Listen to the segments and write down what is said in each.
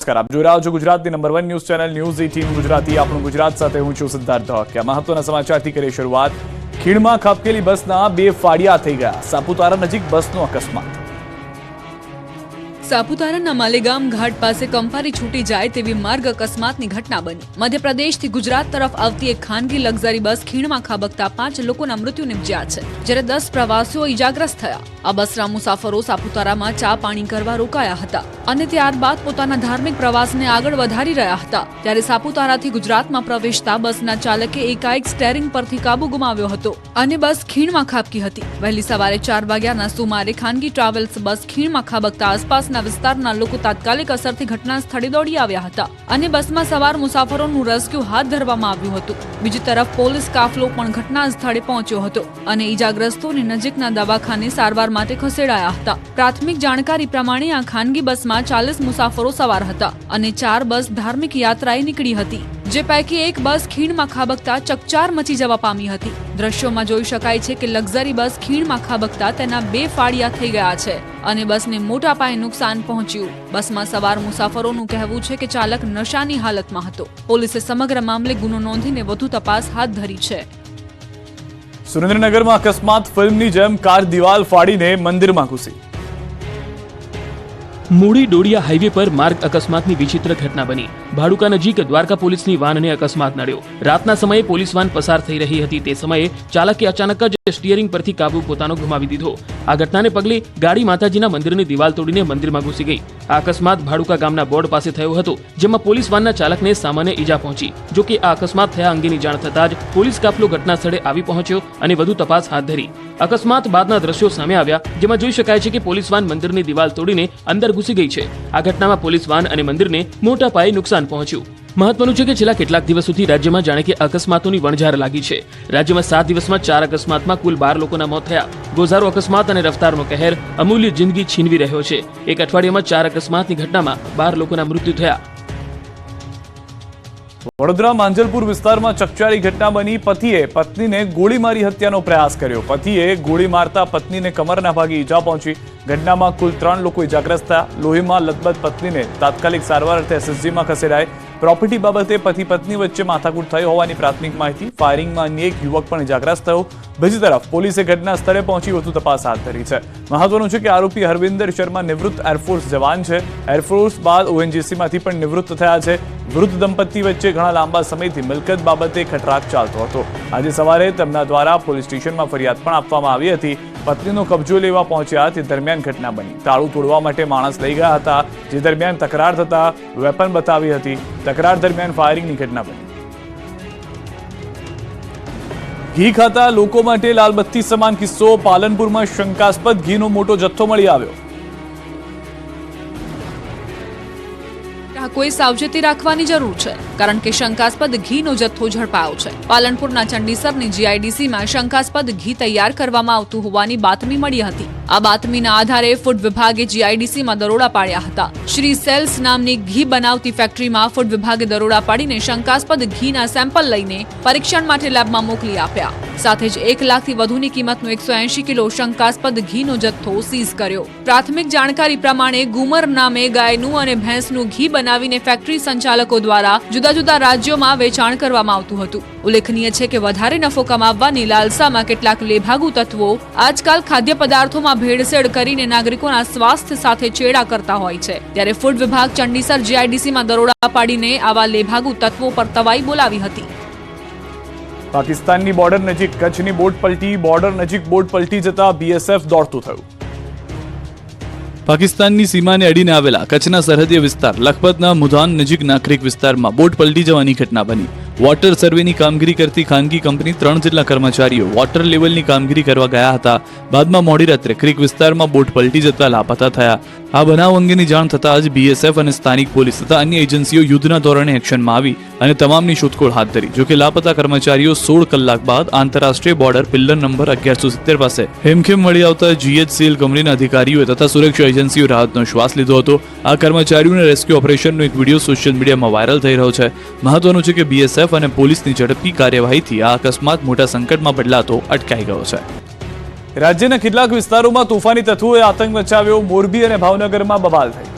નમસ્કાર, આપ જોઈ રહ્યા છો ગુજરાતની number 1 news channel news 18 Gujarati. આપણું ગુજરાત સાથે હું છું સિદ્ધાર્થ ધોળકિયા. મહત્વના સમાચારથી કરીએ શરૂઆત. ખીણમાં ખાબકેલી બસના 2 ફાડિયા થઈ ગયા. સાપુતારા નજીક બસનો અકસ્માત. સાપુતારાના માલેગામ ઘાટ પાસે કંપારી છૂટી જાય તેવી માર્ગ અકસ્માતની ઘટના બની. મધ્યપ્રદેશથી ગુજરાત તરફ આવતી એક ખાનગી લક્ઝરી બસ ખીણમાં ખાબકતા 5 લોકોના મૃત્યુ નિપજ્યા છે, જ્યારે 10 પ્રવાસીઓ ઈજાગ્રસ્ત થયા. આ બસના મુસાફરો સાપુતારામાં ચા પાણી કરવા રોકાયા હતા અને ત્યારબાદ પોતાના ધાર્મિક પ્રવાસને આગળ વધારી રહ્યા હતા, ત્યારે સાપુતારાથી ગુજરાતમાં પ્રવેશતા બસના ચાલકે એકાએક સ્ટેરિંગ પરથી કાબુ ગુમાવ્યો હતો અને બસ ખીણમાં ખાબકી હતી. વહેલી સવારે 4 વાગ્યાના સુમારે ખાનગી ટ્રાવેલ્સ બસ ખીણમાં ખાબકતા આસપાસના વિસ્તારના લોકો તાત્કાલિક અસરથી ઘટના સ્થળે દોડી આવ્યા હતા અને બસમાં સવાર મુસાફરોનું રેસ્ક્યુ હાથ ધરવામાં આવ્યું હતું. બીજી તરફ પોલીસ કાફલો પણ ઘટના સ્થળે પહોંચ્યો હતો અને ઈજાગ્રસ્તોને નજીકના દવાખાને સારવાર માટે ખસેડાયા હતા. પ્રાથમિક જાણકારી પ્રમાણે આ ખાનગી બસમાં 40 મુસાફરો સવાર હતા અને 4 બસ ધાર્મિક યાત્રાએ નીકળી હતી, જે પૈકી એક બસ ખીણમાં ખાબકતા ચકચાર મચી જવા પામી હતી. દ્રશ્યોમાં જોઈ શકાય છે કે લક્ઝરી બસ ખીણમાં ખાબકતા તેના 2 ફાડિયા થઈ ગયા છે અને બસને મોટા પાયે નુકસાન પહોંચ્યું. બસમાં સવાર મુસાફરોનું કહેવું છે કે ચાલક નશાની હાલતમાં હતો. પોલીસે સમગ્ર મામલે ગુનો નોંધીને વધુ તપાસ હાથ ધરી છે. સુરેન્દ્રનગરમાં અકસ્માત. ફિલ્મની જેમ કાર દિવાલ ફાડીને મંદિરમાં ઘૂસી. મૂળી ડોડિયા હાઈવે પર માર્ગ અકસ્માતની વિચિત્ર ઘટના બની. ભાડુકા નજીક દ્વારકા પોલીસની વાનને અકસ્માત નડ્યો. રાતના સમયે પોલીસ વાન પસાર થઈ રહી હતી તે સમયે ચાલકે અચાનક જ સ્ટીયરિંગ પરથી કાબુ પોતાનો ગુમાવી દીધો. આ ઘટનાને પગલે ગાડી માતાજીના મંદિરની દિવાલ તોડીને મંદિરમાં ઘૂસી ગઈ. આ અકસ્માત ભાડુકા ગામના બોર્ડ પાસે થયો હતો, જેમાં પોલીસ વાનના ચાલકને સામાન્ય ઈજા પહોંચી. જો કે આ અકસ્માત થયા અંગેની જાણ થતાં જ પોલીસ કાફલો ઘટના સ્થળે આવી પહોંચ્યો અને વધુ તપાસ હાથ ધરી. અકસ્માત બાદના દ્રશ્યો સામે આવ્યા, જેમાં જોઈ શકાય છે કે પોલીસ વાન મંદિરની દિવાલ તોડીને અંદર ઘૂસી ગઈ છે. આ ઘટનામાં પોલીસ વાન અને મંદિરને મોટા પાયે નુકસાન પહોંચ્યું. મહત્વનું છે કે છેલ્લા કેટલાક દિવસોથી રાજ્યમાં જાણે કે અકસ્માતોની વણઝાર લાગી છે. રાજ્યમાં 7 દિવસમાં 4 અકસ્માતમાં કુલ 12 લોકોના મોત થયા. ગોઝારો અકસ્માત અને રફતારનો કહેર અમૂલ્ય જિંદગી છીનવી રહ્યો છે. એક અઠવાડિયામાં 4 અકસ્માતની ઘટનામાં 12 લોકોના મૃત્યુ થયા. વડોદરા માંજલપુર વિસ્તારમાં ચકચારી ઘટના બની. પતિએ પત્નીને ગોળી મારી હત્યાનો પ્રયાસ કર્યો. પતિએ ગોળી મારતા પત્નીને કમરના ભાગે ઈજા પહોંચી. ઘટનામાં કુલ 3 લોકો ઈજાગ્રસ્ત થયા. લોહીમાં લથબથ પત્નીને તાત્કાલિક સારવાર અર્થે એસએસજીમાં ખસેડાઈ. પ્રોપર્ટી બાબતે પતિ પત્ની વચ્ચે માથાકૂટ થઈ હોવાની પ્રાથમિક માહિતી. ફાયરિંગમાં અન્ય એક યુવક પણ ઈજાગ્રસ્ત થયો. બીજી તરફ પોલીસે ઘટના સ્થળે પહોંચી વધુ તપાસ હાથ ધરી છે. મહત્વનું છે કે આરોપી હરવિંદર શર્મા નિવૃત્ત એરફોર્સ જવાન છે. એરફોર્સ બાદ ઓએનજીસીમાંથી પણ નિવૃત્ત થયા છે. વૃદ્ધ દંપતી વચ્ચે ઘણા લાંબા સમયથી મિલકત બાબતે ખટરાક ચાલતો હતો. આજે સવારે તેમના દ્વારા પોલીસ સ્ટેશનમાં ફરિયાદ પણ આપવામાં આવી હતી. પત્નીનો કબજો લેવા પહોંચ્યા તે દરમિયાન ઘટના બની. તાળું તોડવા માટે માણસ લઈ ગયા હતા, જે દરમિયાન તકરાર થતા વેપન બતાવી હતી. તકરાર દરમિયાન ફાયરિંગની ઘટના બની. ઘી ખાતા લોકો માટે લાલબત્તી સમાન કિસ્સો. પાલનપુરમાં શંકાસ્પદ ઘીનો મોટો જથ્થો મળી આવ્યો. કોઈ સાવચેતી રાખવાની જરૂર છે, કારણ કે શંકાસ્પદ ઘીનો જથ્થો ઝડપાયો છે. પાલનપુરના ચંડીસરની જીઆઈડીસીમાં શંકાસ્પદ ઘી તૈયાર કરવામાં આવતું હોવાની બાતમી મળી હતી. આ બાતમીના આધારે ફૂડ વિભાગે જીઆઈડીસીમાં દરોડા પાડ્યા હતા. શ્રી સેલ્સ નામની ઘી બનાવતી ફેક્ટરીમાં ફૂડ વિભાગે દરોડા પાડીને શંકાસ્પદ ઘીના સેમ્પલ લઈને પરીક્ષણ માટે લેબમાં મોકલી આપ્યા. સાથે જ 1 લાખથી વધુની કિંમતનો 180 કિલો શંકાસ્પદ ઘીનો જથ્થો સીઝ કર્યો. પ્રાથમિક જાણકારી પ્રમાણે ગુમર નામે ગાયનું અને ભેંસનું ઘી બનાવીને ફેક્ટરી સંચાલકો દ્વારા જુદા જુદા રાજ્યોમાં વેચાણ કરવામાં આવતું હતું. ઉલ્લેખનીય છે કે વધારે નફો કમાવવાની લાલસામાં કેટલાક લેભાગુ તત્વો આજકાલ ખાદ્ય પદાર્થોમાં ભેળસેળ કરીને નાગરિકોના સ્વાસ્થ્ય સાથે ચેડા કરતા હોય છે. ત્યારે ફૂડ વિભાગ ચંડીસર જીઆઈડીસીમાં દરોડા પાડીને આવા લેભાગુ તત્વો પર તવાઈ બોલાવી હતી. પાકિસ્તાનની બોર્ડર નજીક કચ્છની બોટ પલટી. બોર્ડર નજીક બોટ પલટી જતા બીએસએફ દોડતું થયું. પાકિસ્તાનની સીમાને અડીને આવેલા કચ્છના સરહદીય વિસ્તાર લખપતના મુધાન નજીકના ક્રીક વિસ્તારમાં બોટ પલટી જવાની ઘટના બની. વોટર સર્વેની કામગીરી કરતી ખાનગી કંપની 3 જેટલા કર્મચારીઓ વોટર લેવલની કામગીરી કરવા ગયા હતા. બાદમાં મોડી રાત્રે ક્રીક વિસ્તારમાં બોટ પલટી જતા લાપતા થયા. આ બનાવ અંગેની જાણ થતાં જ બીએસએફ અને સ્થાનિક પોલીસ તથા અન્ય એજન્સીઓ યુદ્ધના ધોરણે એક્શનમાં આવી અને તમામની શોધખોળ હાથ ધરી. જોકે લાપતા કર્મચારીઓ 16 કલાક બાદ આંતરરાષ્ટ્રીય બોર્ડર પિલ્લર નંબર 1170 પાસે હેમખેમ મળી આવતા જીએચસીએલ કંપનીના અધિકારીઓએ તથા સુરક્ષા એજન્સીઓ રાહતનો શ્વાસ લીધો હતો. આ કર્મચારીઓના રેસ્ક્યુ ઓપરેશનનો એક વિડીયો સોશિયલ મીડિયામાં વાયરલ થઈ રહ્યો છે. મહત્વનું છે કે બીએસએફ અને પોલીસની ઝડપી કાર્યવાહીથી આ અકસ્માત મોટા સંકટમાં બદલાતો અટકાઈ ગયો છે. રાજ્યના કેટલાક વિસ્તારોમાં તોફાની તત્વોએ આતંક મચાવ્યો. મોરબી અને ભાવનગરમાં બવાલ થઈ.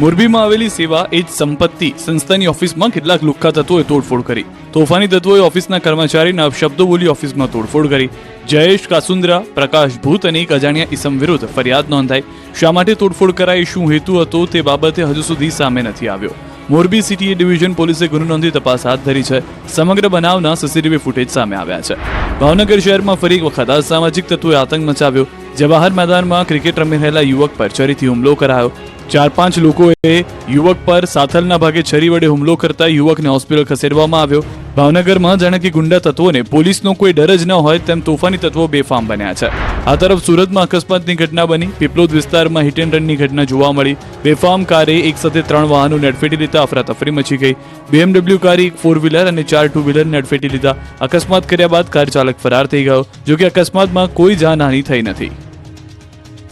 મોરબીમાં આવેલી સેવા એજ સંપત્તિ સંસ્થાની ઓફિસમાં કેટલાક લુખ્ખા તત્વોએ તોડફોડ કરી. તોફાની તત્વોએ ઓફિસના કર્મચારીના અપશબ્દો બોલી ઓફિસમાં તોડફોડ કરી. જયેશ કાસુંદ્રા, પ્રકાશ ભૂત અને એક અજાણ્યા ઈસમ વિરુદ્ધ ફરિયાદ નોંધાઈ. શા માટે તોડફોડ કરાઈ, શું હેતુ હતો તે બાબતે હજુ સુધી સામે નથી આવ્યો. મોરબી સિટી ડિવિઝન પોલીસે ગુનો નોંધી તપાસ હાથ ધરી છે. સમગ્ર બનાવના સીસીટીવી ફૂટેજ સામે આવ્યા છે. ભાવનગર શહેરમાં ફરી એક વખત અસામાજિક તત્વોએ આતંક મચાવ્યો. જવાહર મેદાનમાં ક્રિકેટ રમી રહેલા યુવક પર છરીથી હુમલો કરાયો. 4-5 લોકોએ યુવક પર સાથલના ભાગે છરી વડે હુમલો કરતા યુવકને હોસ્પિટલ ખસેડવામાં આવ્યો. ભાવનગરમાં જાણે કે ગુંડા તત્વોને પોલીસનો કોઈ ડર જ ન હોય તેમ તોફાની તત્વો બેફામ બન્યા છે. આ તરફ સુરતમાં અકસ્માતની ઘટના બની. પીપલોદ વિસ્તારમાં હિટ એન્ડ રનની ઘટના જોવા મળી. બેફામ કારે એક સાથે 3 વાહનોને અડફેટી લેતા અફરાતફરી મચી ગઈ. BMW કારે એક 4 વ્હીલર અને 4 2 વ્હીલરને અડફેટી લીધા. અકસ્માત કર્યા બાદ કાર ચાલક ફરાર થઈ ગયો. જોકે અકસ્માતમાં કોઈ જાનહાનિ થઈ નથી.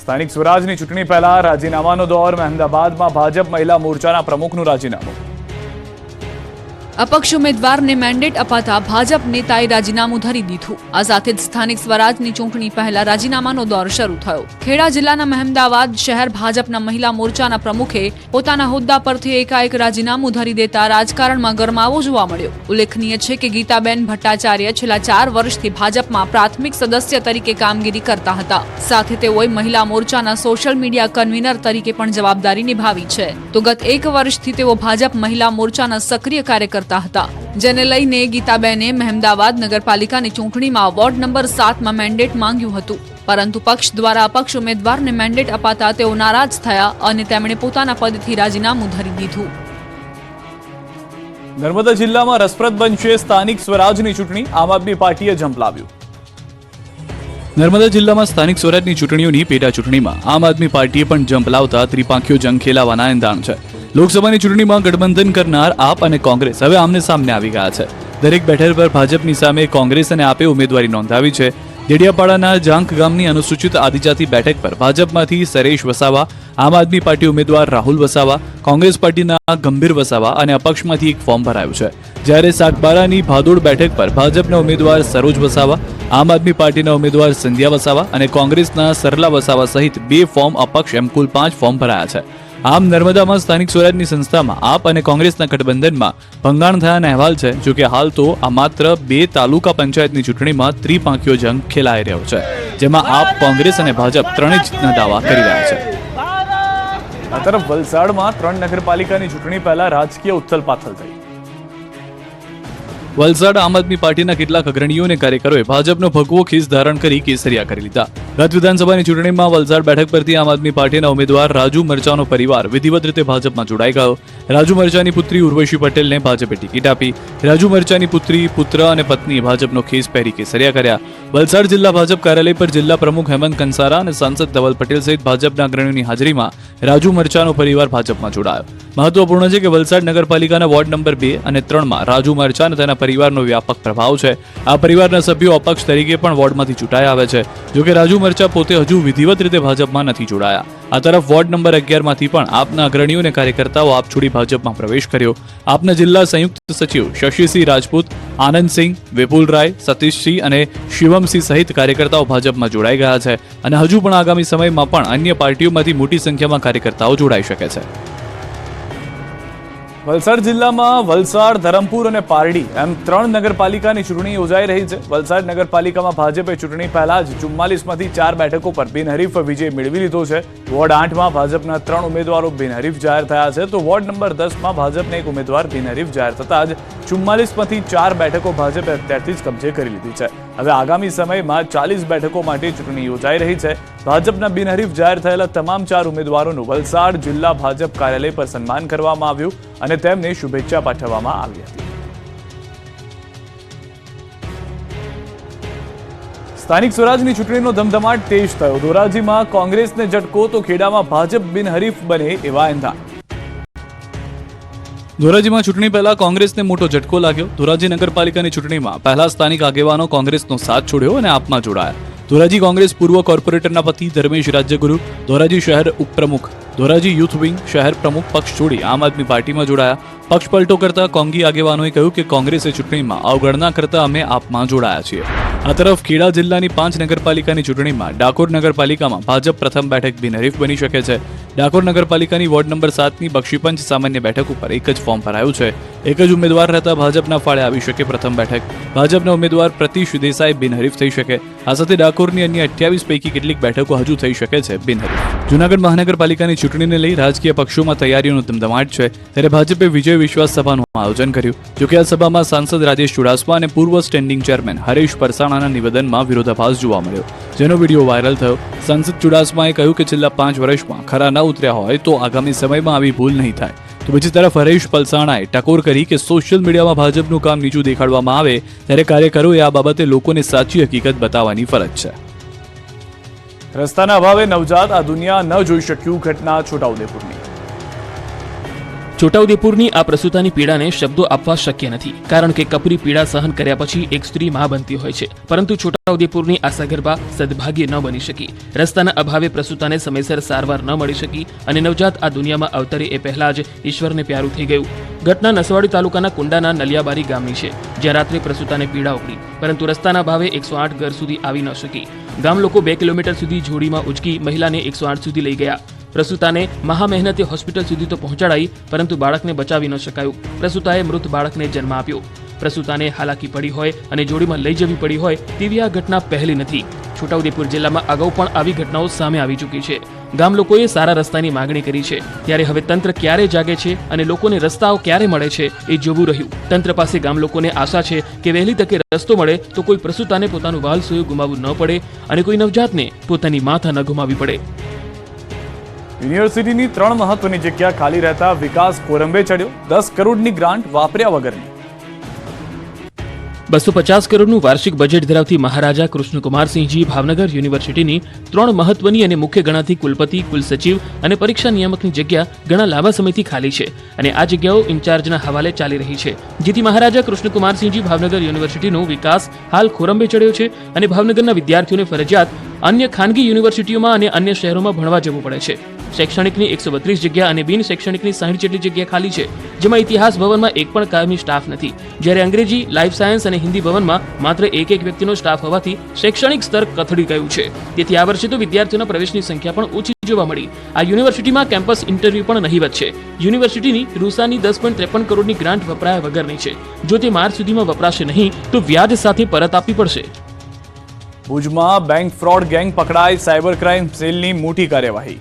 સ્થાનિક સ્વરાજની ચૂંટણી પહેલા રાજીનામાનો દોર. અમદાવાદમાં ભાજપ મહિલા મોરચાના પ્રમુખનું રાજીનામું. અપક્ષ ઉમેદવારને મેન્ડેટ અપાતા ભાજપ નેતાએ રાજીનામું ધરી દીધું. આ સાથે જ સ્થાનિક સ્વરાજની ચૂંટણી પહેલા રાજીનામાનો દોર શરૂ થયો. ખેડા જિલ્લાના મહેમદાવાદ શહેર ભાજપના મહિલા મોરચાના પ્રમુખે પોતાના હોદ્દા પરથી એકાએક રાજીનામું ધરી દેતા રાજકારણમાં ગરમાવો જોવા મળ્યો. ઉલ્લેખનીય છે કે ગીતાબેન ભટ્ટાચાર્ય છેલ્લા 4 વર્ષથી ભાજપમાં પ્રાથમિક સદસ્ય તરીકે કામગીરી કરતા હતા. સાથે તેઓએ મહિલા મોરચાના સોશિયલ મીડિયા કન્વીનર તરીકે પણ જવાબદારી નિભાવી છે. તો ગત 1 વર્ષથી તેઓ ભાજપ મહિલા મોરચાના સક્રિય કાર્યકર્તા હતા, જેને લઈને ગીતાબેને મહેમદાવાદ નગરપાલિકાની ચૂંટણીમાં વોર્ડ નંબર 7માં મેન્ડેટ માંગ્યું હતું. પરંતુ પક્ષ દ્વારા અપક્ષ ઉમેદવારને મેન્ડેટ અપાતા તેઓ નારાજ થયા અને તેમણે પોતાના પદથી રાજીનામું ધરી દીધું. નર્મદા જિલ્લામાં રસપ્રદ બનશે સ્થાનિક સ્વરાજની ચૂંટણી. આમ આદમી પાર્ટીએ ઝંપલાવ્યું. નર્મદા જિલ્લામાં સ્થાનિક સ્વરાજની ચૂંટણીઓની પેટા ચૂંટણીમાં આમ આદમી પાર્ટીએ પણ ઝંપલાવતા ત્રિપાંખીયો જંગ ખેલાવાના એંધાણ છે. લોકસભાની ચૂંટણીમાં ગઠબંધન કરનાર આપ અને કોંગ્રેસ હવે આમને સામને આવી ગયા છે. દરેક બેઠક પર ભાજપની સામે કોંગ્રેસ અને આપે ઉમેદવારી નોંધાવી છે. ડેડિયાપાડાના જાંક ગામની અનુસૂચિત આદિજાતિ બેઠક પર ભાજપમાંથી સરેશ વસાવા, આમ આદમી પાર્ટી ઉમેદવાર રાહુલ વસાવા, કોંગ્રેસ પાર્ટીના ગંભીર વસાવા અને અપક્ષમાંથી એક ફોર્મ ભરાયું છે. જ્યારે સાગબારાની ભાદોડ બેઠક પર ભાજપના ઉમેદવાર સરોજ વસાવા, આમ આદમી પાર્ટીના ઉમેદવાર સંધ્યા વસાવા અને કોંગ્રેસના સરલા વસાવા સહિત 2 ફોર્મ અપક્ષ એમ કુલ 5 ફોર્મ ભરાયા છે. આમ નર્મદામાં સ્થાનિક સ્વરાજની સંસ્થામાં આપ અને કોંગ્રેસના ગઠબંધનમાં ભંગાણ થયાના અહેવાલ છે. જોકે હાલ તો આ માત્ર 2 તાલુકા પંચાયતની ચૂંટણીમાં ત્રિપાંખીયો જંગ ખેલાઈ રહ્યો છે, જેમાં આપ, કોંગ્રેસ અને ભાજપ ત્રણેય જીતના દાવા કરી રહ્યા છે. આ તરફ વલસાડમાં 3 નગરપાલિકાની ચૂંટણી પહેલા રાજકીય ઉથલપાથલ થઈ. વલસાડ આમ આદમી પાર્ટીના કેટલાક અગ્રણીઓ અને કાર્યકરોએ ભાજપનો ભગવો ખીસ ધારણ કરી કેસરિયા કરી લીધા. ગત વિધાનસભાની ચૂંટણીમાં વલસાડ બેઠક પરથી આમ આદમી પાર્ટીના ઉમેદવાર રાજુ મરચાનો પરિવાર વિધિવત રીતે ભાજપમાં જોડાઈ ગયો. રાજુ મરચાની પુત્રી ઉર્વશી પટેલને ભાજપે ટિકિટ આપી. રાજુ મરચાની પુત્રી, પુત્ર અને પત્ની ભાજપનો ખેસ પહેરી કેસરિયા કર્યા. વલસાડ જિલ્લા ભાજપ કાર્યાલય પર જિલ્લા પ્રમુખ હેમંત કંસારા અને સાંસદ ધવલ પટેલ સહિત ભાજપના અગ્રણીઓની હાજરીમાં રાજુ મરચાનો પરિવાર ભાજપમાં જોડાયો. મહત્વપૂર્ણ છે કે વલસાડ નગરપાલિકાના વોર્ડ નંબર 2 અને 3માં રાજુ મરચા અને તેના પરિવારનો વ્યાપક પ્રભાવ છે. આ પરિવારના સભ્યો અપક્ષ તરીકે પણ વોર્ડમાંથી ચૂંટાઈ આવે છે. જોકે રાજુ મરચા પોતે હજુ વિધિવત રીતે ભાજપમાં નથી જોડાયા. આ તરફ વોર્ડ નંબર 11માંથી પણ આપના અગ્રણીઓ અને કાર્યકર્તાઓ આપ છોડી ભાજપમાં પ્રવેશ કર્યો. આપના જિલ્લા સંયુક્ત સચિવ શશિસિંહ રાજપૂત, આનંદસિંહ, વિપુલ રાય, સતીશસિંહ અને શિવમસિંહ સહિત કાર્યકર્તાઓ ભાજપમાં જોડાઈ ગયા છે અને હજુ પણ આગામી સમયમાં પણ અન્ય પાર્ટીઓમાંથી મોટી સંખ્યામાં કાર્યકર્તાઓ જોડાઈ શકે છે. વલસાડ જિલ્લામાં વલસાડ, ધરમપુર અને પારડી એમ 3 નગરપાલિકાની ચૂંટણી યોજાઈ રહી છે. વલસાડ નગરપાલિકામાં ભાજપે ચૂંટણી પહેલા જ 44માંથી 4 બેઠકો પર બિનહરીફ વિજય મેળવી લીધો છે. વોર્ડ 8માં ભાજપના 3 ઉમેદવારો બિનહરીફ જાહેર થયા છે, તો વોર્ડ નંબર 10માં ભાજપને એક ઉમેદવાર બિનહરીફ જાહેર થતા જ 44માંથી 4 બેઠકો ભાજપે અત્યારથી જ કબજે કરી લીધી છે. હવે આગામી સમયમાં 40 બેઠકો માટે ચૂંટણી યોજાઈ રહી છે. ભાજપના બિનહરીફ જાહેર થયેલા તમામ 4 ઉમેદવારોનું વલસાડ જિલ્લા ભાજપ કાર્યાલય પર સન્માન કરવામાં આવ્યું અને તેમને શુભેચ્છા પાઠવવામાં આવી હતી. સ્થાનિક સ્વરાજની ચૂંટણીનો ધમધમાટ તેજ થયો. ધોરાજીમાં કોંગ્રેસને ઝટકો તો ખેડામાં ભાજપ બિનહરીફ બને એવા એંધાણ. ધોરાજીમાં ચૂંટણી પહેલા કોંગ્રેસને મોટો ઝટકો લાગ્યો. ધોરાજી નગરપાલિકાની ચૂંટણીમાં પહેલા સ્થાનિક આગેવાનો કોંગ્રેસનો સાથ છોડ્યો અને આપમાં જોડાયા. ધોરાજી કોંગ્રેસ પૂર્વ કોર્પોરેટરના પતિ ધર્મેશ રાજ્યગુરુ ધોરાજી શહેર ઉપપ્રમુખ, ધોરાજી યુથ વિંગ શહેર પ્રમુખ પક્ષ છોડી આમ આદમી પાર્ટીમાં જોડાયા. પક્ષ પલટો કરતા કોંગી આગેવાનોએ કહ્યું કે કોંગ્રેસે ચૂંટણીમાં અવગણના કરતા અમે આપમાં જોડાયા છીએ. આ તરફ ખેડા જિલ્લાની 5 નગરપાલિકાની ચૂંટણીમાં ડાકોર નગરપાલિકામાં ભાજપ પ્રથમ બેઠક બિનહરીફ બની શકે છે. ડાકોર નગરપાલિકાની વોર્ડ નંબર 7ની બક્ષીપંચ સામાન્ય બેઠક ઉપર એક જ ફોર્મ ભરાયું છે. એક જ ઉમેદવાર રહેતા ભાજપના ફાળે આવી શકે પ્રથમ બેઠક. ભાજપના ઉમેદવાર પ્રતિશ દેસાઈ બિનહરીફ થઈ શકે. આ સાથે ડાકોરની અન્ય 28 પૈકી કેટલીક બેઠકો હજુ થઈ શકે છે બિનહરીફ. જૂનાગઢ મહાનગરપાલિકાની ચૂંટણીને લઈ રાજકીય પક્ષોમાં તૈયારીઓનો ધમધમાટ છે, ત્યારે ભાજપે વિજય વિશ્વાસ સભાનું આયોજન કર્યું. જોકે આ સભામાં સાંસદ રાજેશ ચુડાસમા અને પૂર્વ સ્ટેન્ડિંગ ચેરમેન હરેશ પરસાણાના નિવેદનમાં વિરોધાભાસ જોવા મળ્યો, જેનો વિડીયો વાયરલ થયો. સાંસદ ચુડાસમાએ કહ્યું કે છેલ્લા 5 વર્ષમાં ખરા ન ઉતર્યા હોય તો આગામી સમયમાં આવી ભૂલ નહીં થાય. તો બીજી તરફ હરેશ પલસાણાએ ટકોર કરી કે સોશિયલ મીડિયામાં ભાજપનું કામ નીચું દેખાડવામાં આવે ત્યારે કાર્યકરોએ આ બાબતે લોકોને સાચી હકીકત બતાવવાની ફરજ છે. રસ્તાના અભાવે નવજાત આ દુનિયા ન જોઈ શક્યું. ઘટના છોટાઉદેપુરની. છોટાઉદેપુરની આ પ્રસૂતાની પીડાને શબ્દો આપવા શક્ય નથી, કારણ કે કપરી પીડા સહન કર્યા પછી એક સ્ત્રી માં બનતી હોય છે, પરંતુ છોટાઉદેપુરની આ સગર્ભા સદભાગ્ય ન બની શકી. રસ્તાના અભાવે પ્રસૂતાને સમયસર સારવાર ન મળી શકી અને નવજાત આ દુનિયામાં અવતરે એ પહેલા જ ઈશ્વરને પ્યારું થઈ ગયું. ઘટના નસવાડી તાલુકાના કુંડાના નલિયાબારી ગામની છે, જ્યાં રાત્રે પ્રસૂતાને પીડા ઉપડી, પરંતુ રસ્તાના અભાવે 108 ઘર સુધી આવી ન શકી. ગામ લોકો 2 કિલોમીટર સુધી જોડીમાં ઉચકી મહિલાને 108 સુધી લઈ ગયા. પ્રસૂતાને મહા મહેનતે હોસ્પિટલ સુધી તો પહોંચાડાઈ, પરંતુ બાળકને બચાવી ન શકાયું. પ્રસૂતાએ મૃત બાળકને જન્મ આપ્યો. પ્રસૂતાને હાલાકી પડી હોય અને જોડીમાં લઈ જવી પડી હોય તેવી આ ઘટના પહેલી નથી. છોટાઉદેપુર જિલ્લામાં અગાઉ પણ આવી ઘટનાઓ સામે આવી ચૂકી છે. ગામ લોકોએ સારા રસ્તાની માંગણી કરી છે, ત્યારે હવે તંત્ર ક્યારે જાગે છે અને લોકોને રસ્તાઓ ક્યારે મળે છે એ જોવું રહ્યું. તંત્ર પાસે ગામ લોકોને આશા છે કે વહેલી તકે રસ્તો મળે તો કોઈ પ્રસૂતાને પોતાનું વાલસોયું ગુમાવવું ન પડે અને કોઈ નવજાતને પોતાની માતા ન ગુમાવવી પડે. યુનિવર્સિટીની 3 મહત્વની જગ્યા ખાલી રહેતા વિકાસ કોરંબે ચડ્યો. 10 કરોડની ગ્રાન્ટ વાપર્યા વગરની. 250 કરોડનું વાર્ષિક બજેટ ધરાવતી મહારાજા કૃષ્ણકુમારસિંહજી ભાવનગર યુનિવર્સિટીની 3 મહત્વની અને મુખ્ય ગણાતી કુલપતિ, કુલસચિવ અને પરીક્ષા નિયામકની જગ્યા ઘણા લાંબા સમયથી ખાલી છે અને આ જગ્યાઓ ઇન્ચાર્જના હવાલે ચાલી રહી છે, જેથી મહારાજા કૃષ્ણકુમારસિંહજી ભાવનગર યુનિવર્સિટીનો વિકાસ હાલ ખોરંબે ચડ્યો છે અને ભાવનગરના વિદ્યાર્થીઓને ફરજિયાત અન્ય ખાનગી યુનિવર્સિટીઓમાં અને અન્ય શહેરોમાં ભણવા જવું પડે છે. શૈક્ષણિકની 132 જગ્યા અને બિન શૈક્ષણિકની 60 જેટલી જગ્યા ખાલી છે, જેમાં ઇતિહાસ ભવનમાં એક પણ કાયમી સ્ટાફ નથી, જ્યારે અંગ્રેજી, લાઈફ સાયન્સ અને હિન્દી ભવનમાં માત્ર એક વ્યક્તિનો સ્ટાફ હોવાથી શૈક્ષણિક સ્તર કથળી ગયું છે. તેથી આ વર્ષે તો વિદ્યાર્થીઓના પ્રવેશની સંખ્યા પણ ઓછી જોવા મળી. આ યુનિવર્સિટીમાં કેમ્પસ ઇન્ટરવ્યુ પણ નહીવત છે. યુનિવર્સિટીની રૂસાની 10.53 કરોડની ગ્રાન્ટ વપરાયા વગરની છે. જો તે માર્ચ સુધીમાં વપરાશે નહીં તો વ્યાજ સાથે પરત આપવી પડશે. ભુજમાં બેંક ફ્રોડ ગેંગ પકડાઈ. સાયબર ક્રાઇમ સેલની મોટી કાર્યવાહી.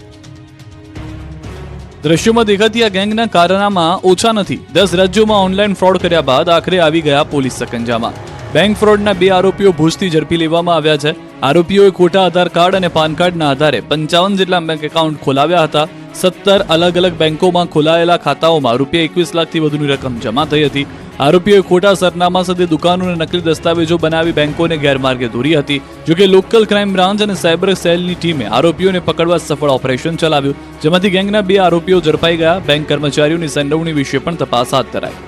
દ્રશ્યોમાં દેખાતી આ ગેંગના કારનામાં ઓછા નથી. 10 રાજ્યોમાં ઓનલાઈન ફ્રોડ કર્યા બાદ આખરે આવી ગયા પોલીસ સકંજામાં. બેંક ફ્રોડના 2 આરોપીઓ ભુજથી ઝડપી લેવામાં આવ્યા છે. આરોપીઓએ ખોટા આધાર કાર્ડ અને પાન કાર્ડના આધારે 55 જેટલા બેંક એકાઉન્ટ ખોલાવ્યા હતા. 17 અલગ અલગ બેંકોમાં ખોલાયેલા ખાતાઓમાં રૂપિયા 21 લાખથી વધુની રકમ જમા થઈ હતી. આરોપીઓએ ખોટા સરનામા સાથે દુકાનો અને નકલી દસ્તાવેજો બનાવી બેંકોને ગેરમાર્ગે દોરી હતી. જોકે લોકલ ક્રાઇમ બ્રાન્ચ અને સાયબર સેલની ટીમે આરોપીઓને પકડવા સફળ ઓપરેશન ચલાવ્યું, જેમાંથી ગેંગના 2 આરોપીઓ ઝડપાઈ ગયા. બેંક કર્મચારીઓની સંડોવણી વિશે પણ તપાસ હાથ ધરાઈ.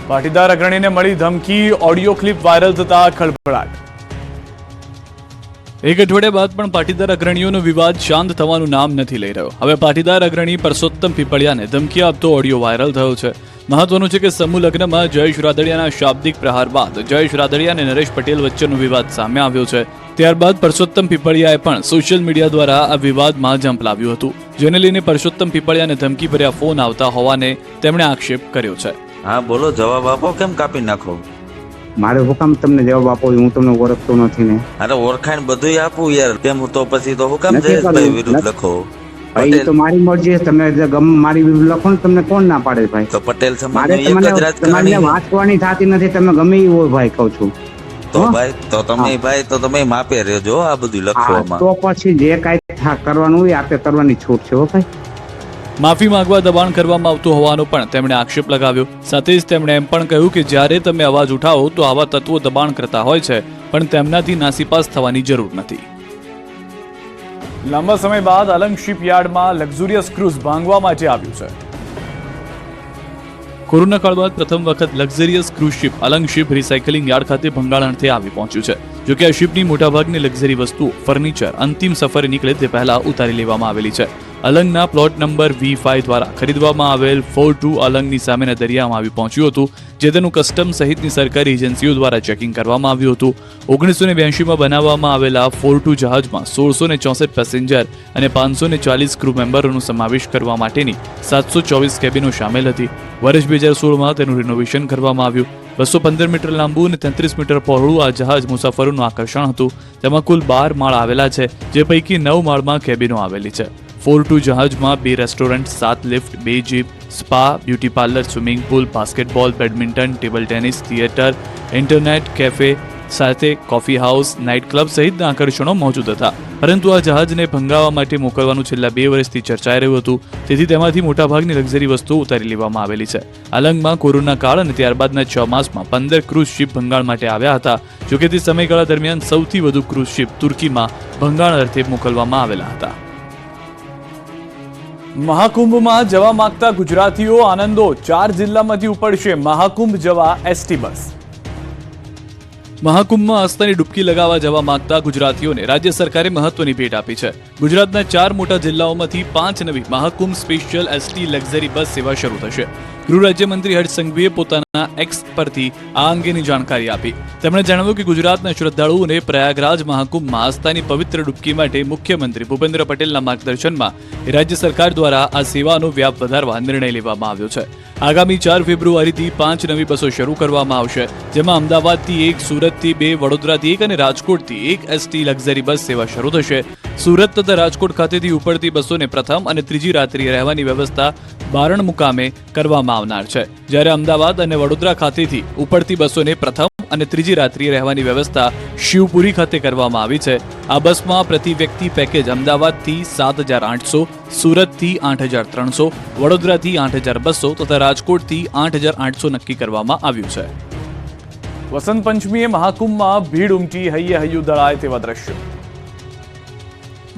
પાટીદાર અગ્રણીને મળી ધમકી. ઓડિયો ક્લિપ વાયરલ થતા ખળભળાટ. એક અઠવાડિયા બાદ પણ પાટીદાર અગ્રણીઓનો વિવાદ શાંત થવાનું નામ નથી લઈ રહ્યો. હવે પાટીદાર અગ્રણી પરસોત્તમ પીપળિયાને ધમકી આપતો ઓડિયો વાયરલ થયો છે. મહત્વનું છે કે સમૂહ લગ્નમાં જયેશ રાદડિયાના શાબ્દિક પ્રહાર બાદ જયેશ રાદડિયા અને નરેશ પટેલ વચ્ચેનો વિવાદ સામે આવ્યો છે. ત્યારબાદ પરસોત્તમ પીપળિયાએ પણ સોશિયલ મીડિયા દ્વારા આ વિવાદમાં ઝંપલાવ્યું હતું, જેને લઈને પરસોત્તમ પીપળિયાને ધમકીભર્યા ફોન આવતા હોવાને તેમણે આક્ષેપ કર્યો છે. હા બોલો, જવાબ આપો. કેમ કાપી નાખો? મારે હુકામ તમને જવાબ આપો? હું તમને ઓળખતો નથી ને. અરે ઓળખાણ બધું આપું યાર. કેમ તો પછી તો હુકામ જયેશભાઈ વિરુદ્ધ લખો? ભાઈ તો મારી મરજી છે. તમે મારી વિરુદ્ધ લખો ને, તમને કોણ ના પાડે ભાઈ? તો પટેલ મારે સમાજનું એક જ તમારે રાજકારણી. વાંચવાની થતી નથી. તમે ગમે એ હોય ભાઈ, કહું છું. તો ભાઈ તો તમે માપે રહેજો આ બધું લખવામાં. તો પછી જે કાંઈ કરવાનું હોય આપે કરવાની છૂટ છે હો ભાઈ. માફી માંગવા દબાણ કરવામાં આવતું હોવાનો પણ તેમણે આક્ષેપ લગાવ્યો. સાથે જ તેમણે એમ પણ કહ્યું કે જ્યારે તમે અવાજ ઉઠાવો તો આવા તત્વો દબાણ કરતા હોય છે, પણ તેમનાથી નાસીપાસ થવાની જરૂર નથી. લાંબા સમય બાદ અલંગ શિપયાર્ડમાં લક્ઝુરિયસ ક્રૂઝ ભાંગવા માટે આવ્યું છે. કોરોના કાળ બાદ પ્રથમ વખત luxurious cruise ship Alang ship recycling yard ખાતે ભંગાણ આવી પહોંચ્યું છે. જો કે આ શિપની મોટાભાગની લક્ઝરી વસ્તુઓ, ફર્નિચર અંતિમ સફરે નીકળે તે પહેલા ઉતારી લેવામાં આવેલી છે. અલંગના પ્લોટ નંબર V5 દ્વારા ખરીદવામાં આવેલ 42 અલંગની સામેના દરિયામાં આવી પહોંચ્યું હતું, જે તેનું કસ્ટમ સહિતની સરકારી એજન્સીઓ દ્વારા ચેકિંગ કરવામાં આવ્યું હતું. 1982માં બનાવવામાં આવેલા 42 જહાજમાં 1664 પેસેન્જર અને 540 ક્રૂ મેમ્બરોનો સમાવેશ કરવા માટેની 724 કેબિનો સામેલ હતી. વર્ષ 2016માં તેનું રિનોવેશન કરવામાં આવ્યું. 215 મીટર લાંબુ અને 33 મીટર પહોળું આ જહાજ મુસાફરોનું આકર્ષણ હતું. તેમાં કુલ 12 માળ આવેલા છે, જે પૈકી 9 માળમાં કેબિનો આવેલી છે. 42 જહાજમાં 2 restaurant, 7 lift, 2 jeep, spa, beauty parlour, swimming pool, basketball, badminton, table tennis, theatre, internet cafe સાથે કોફી હાઉસ, નાઇટ ક્લબ સહિતના આકર્ષણો મોજૂદ હતા. પરંતુ આ જહાજને ભંગાવા માટે મોકલવાનું છેલ્લા 2 વર્ષથી ચર્ચાઈ રહ્યું હતું, તેથી તેમાંથી મોટાભાગની લક્ઝરી વસ્તુઓ ઉતારી લેવામાં આવેલી છે. અલંગમાં કોરોના કાળ અને ત્યારબાદના 6 માસમાં 15 ક્રૂઝ શિપ ભંગાણ માટે આવ્યા હતા. જોકે તે સમયગાળા દરમિયાન સૌથી વધુ ક્રૂઝ શિપ તુર્કીમાં ભંગાણ અર્થે મોકલવામાં આવેલા હતા. મહાકુંભમાં જવા માંગતા ગુજરાતીઓ આનંદો, 4 જિલ્લામાંથી ઉપડશે મહાકુંભ જવા એસટી બસ. મહાકુંભમાં આસ્થાની ડૂબકી લગાવવા જવા માંગતા ગુજરાતીઓને રાજ્ય સરકારે મહત્વની ભેટ આપી છે. ગુજરાતના 4 મોટા જિલ્લાઓમાંથી 5 નવી Mahakumbh special ST luxury bus સેવા શરૂ થશે. ગૃહ રાજ્યમંત્રી હર્ષ સંઘવીએ પોતાના એક્સ પરથી આ અંગેની જાણકારી આપી. તેમણે જણાવ્યું કે ગુજરાતના શ્રદ્ધાળુઓને પ્રયાગરાજ મહાકુંભમાં આસ્થાની પવિત્ર ડૂબકી માટે મુખ્યમંત્રી ભૂપેન્દ્ર પટેલના માર્ગદર્શનમાં રાજ્ય સરકાર દ્વારા આ સેવાનો વ્યાપ વધારવા નિર્ણય લેવામાં આવ્યો છે. આગામી 4 ફેબ્રુઆરીથી 5 નવી બસો શરૂ કરવામાં આવશે, જેમાં અમદાવાદથી 1, સુરતથી 2, વડોદરાથી 1 અને રાજકોટથી 1 એસટી લક્ઝરી બસ સેવા શરૂ થશે. સુરત તથા રાજકોટ ખાતેથી ઉપડતી બસોને પ્રથમ અને ત્રીજી રાત્રિએ રહેવાની વ્યવસ્થા બારણ મુકામે કરવામાં આવનાર છે, જ્યારે અમદાવાદ અને વડોદરા ખાતેથી ઉપડતી બસોને પ્રથમ અને ત્રીજી રાત્રિએ રહેવાની વ્યવસ્થા શિવપુરી ખાતે કરવામાં આવી છે. આ બસમાં પ્રતિ વ્યક્તિ પેકેજ અમદાવાદથી 7,800, સુરતથી 8,300, વડોદરાથી 8,200 તથા રાજકોટથી 8,800 નક્કી કરવામાં આવ્યું છે. વસંત પંચમીએ મહાકુંભમાં ભીડ ઉમટી, હૈયે હૈયું દળાય તેવા દ્રશ્યો.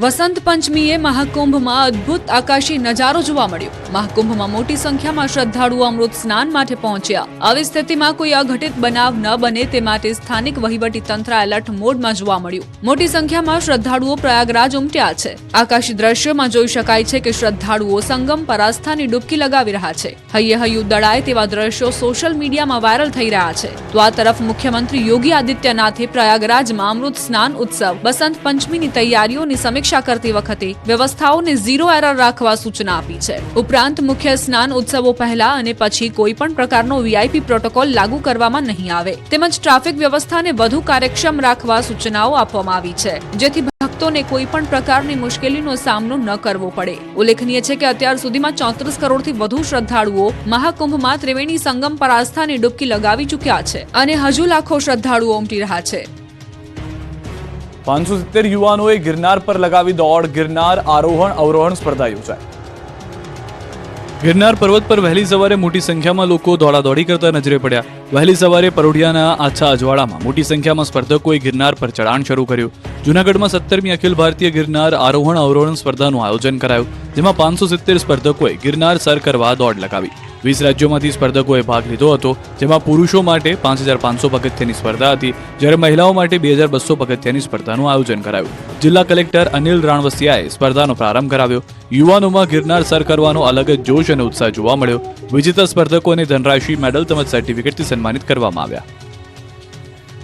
વસંત પંચમીએ મહાકુંભમાં અદ્ભુત આકાશી નજારો જોવા મળ્યો. મહાકુંભમાં મોટી સંખ્યામાં શ્રદ્ધાળુઓ અમૃત સ્નાન માટે પહોંચ્યા. આવી સ્થિતિમાં કોઈ અઘટિત બનાવ ન બને તે માટે સ્થાનિક વહીવટી તંત્ર એલર્ટ મોડમાં જોવા મળ્યું. મોટી સંખ્યામાં શ્રદ્ધાળુઓ પ્રયાગરાજ ઉમટ્યા છે. આકાશી દ્રશ્યોમાં જોઈ શકાય છે કે શ્રદ્ધાળુઓ સંગમ પર આસ્થાની ડૂબકી લગાવી રહ્યા છે. હૈયે હૈયું દળાય તેવા દ્રશ્યો સોશિયલ મીડિયામાં વાયરલ થઈ રહ્યા છે. તો આ તરફ મુખ્યમંત્રી યોગી આદિત્યનાથે પ્રયાગરાજમાં અમૃત સ્નાન ઉત્સવ વસંત પંચમીની તૈયારીઓની સમીક્ષા કરતી વખતે વ્યવસ્થાઓને ઝીરો એરર રાખવા સૂચના આપી છે. ઉપરાંત મુખ્ય સ્નાન ઉત્સવો પહેલા અને પછી કોઈ પણ પ્રકારનો વીઆઈપી પ્રોટોકોલ લાગુ કરવામાં નહીં આવે, તેમજ ટ્રાફિક વ્યવસ્થાને વધુ કાર્યક્ષમ રાખવા સૂચનાઓ આપવામાં આવી છે, જેથી ભક્તોને કોઈ પણ પ્રકારની મુશ્કેલીનો સામનો ન કરવો પડે. ઉલ્લેખનીય છે કે અત્યાર સુધીમાં 34 કરોડથી વધુ શ્રદ્ધાળુઓ મહાકુંભમાં ત્રિવેણી સંગમ પર આસ્થાની ડૂબકી લગાવી ચૂક્યા છે અને હજુ લાખો શ્રદ્ધાળુઓ ઉમટી રહ્યા છે. 570 યુવાનોએ ગિરનાર પર લગાવી દોડ, ગિરનાર આરોહણ અવરોહણ સ્પર્ધા યોજાઈ. ગિરનાર પર્વત પર વહેલી સવારે મોટી સંખ્યામાં લોકો દોડાદોડી કરતા નજરે પડ્યા. વહેલી સવારે પરોઢિયાના આછા અજવાળામાં મોટી સંખ્યામાં સ્પર્ધકોએ ગિરનાર પર ચઢાણ શરૂ કર્યું. જૂનાગઢમાં 17મી અખિલ ભારતીય ગિરનાર આરોહણ અવરોહણ સ્પર્ધાનું આયોજન કરાયું, જેમાં 570 સ્પર્ધકોએ ગિરનાર સર કરવા દોડ લગાવી. 20 રાજ્યોમાંથી સ્પર્ધકોએ ભાગ લીધો હતો, જેમાં પુરુષો માટે 5,500 પગથિયાની સ્પર્ધા હતી, જ્યારે મહિલાઓ માટે 2,200 પગથિયાની સ્પર્ધાનું આયોજન કરાયું. જિલ્લા કલેક્ટર અનિલ રાણવસિયાએ સ્પર્ધાનો પ્રારંભ કરાવ્યો. યુવાનોમાં ગિરનાર સર કરવાનો અલગ જ જોશ અને ઉત્સાહ જોવા મળ્યો. વિજેતા સ્પર્ધકોને ધનરાશિ, મેડલ તેમજ સર્ટિફિકેટથી સન્માનિત કરવામાં આવ્યા.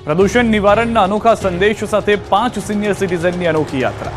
પ્રદૂષણ નિવારણના અનોખા સંદેશ સાથે 5 સિનિયર સિટીઝનની અનોખી યાત્રા.